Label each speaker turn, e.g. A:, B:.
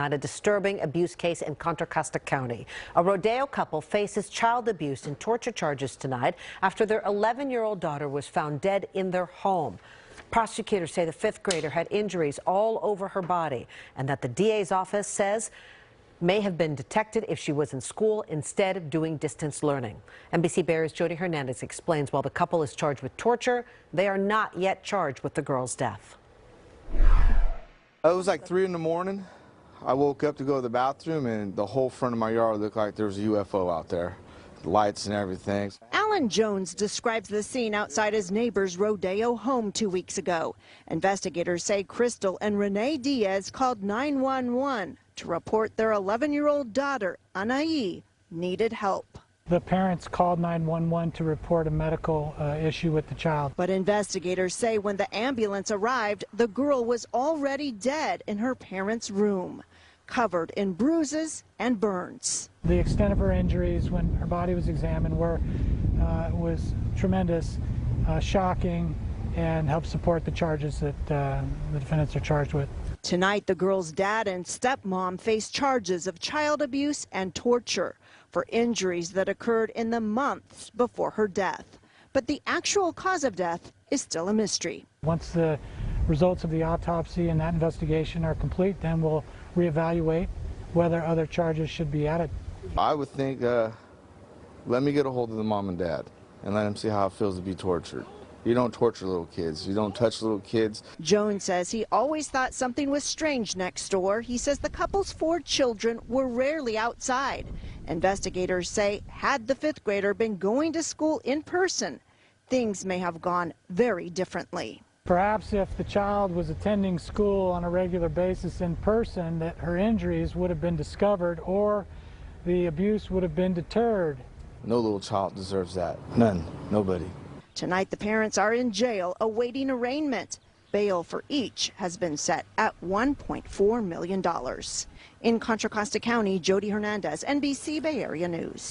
A: A disturbing abuse case in Contra Costa County. A Rodeo couple faces child abuse and torture charges tonight after their 11-year-old daughter was found dead in their home. Prosecutors say the fifth grader had injuries all over her body and that the DA's office says may have been detected if she was in school instead of doing distance learning. NBC Bears' Jodi Hernandez explains while the couple is charged with torture, they are not yet charged with the girl's death.
B: It was like 3 in the morning. I woke up to go to the bathroom, and the whole front of my yard looked like there was a UFO out there, lights and everything.
C: Alan Jones describes the scene outside his neighbor's Rodeo home 2 weeks ago. Investigators say Crystal and Renee Diaz called 911 to report their 11-year-old daughter, Anaí, needed help.
D: The parents called 911 to report a medical issue with the child.
C: But investigators say when the ambulance arrived, the girl was already dead in her parents' room, covered in bruises and burns.
D: The extent of her injuries when her body was examined was tremendous, shocking, and helped support the charges that the defendants are charged with.
C: Tonight, the girl's dad and stepmom face charges of child abuse and torture for injuries that occurred in the months before her death. But the actual cause of death is still a mystery.
D: Once the results of the autopsy and that investigation are complete, then we'll reevaluate whether other charges should be added.
B: I would think, let me get a hold of the mom and dad and let them see how it feels to be tortured. You don't torture little kids. You don't touch little kids.
C: Jones says he always thought something was strange next door. He says the couple's 4 children were rarely outside. Investigators say had the fifth grader been going to school in person, things may have gone very differently.
D: Perhaps if the child was attending school on a regular basis in person, that her injuries would have been discovered or the abuse would have been deterred.
B: No little child deserves that. None. Nobody.
C: Tonight, the parents are in jail awaiting arraignment. Bail for each has been set at $1.4 million. In Contra Costa County, Jodi Hernandez, NBC Bay Area News.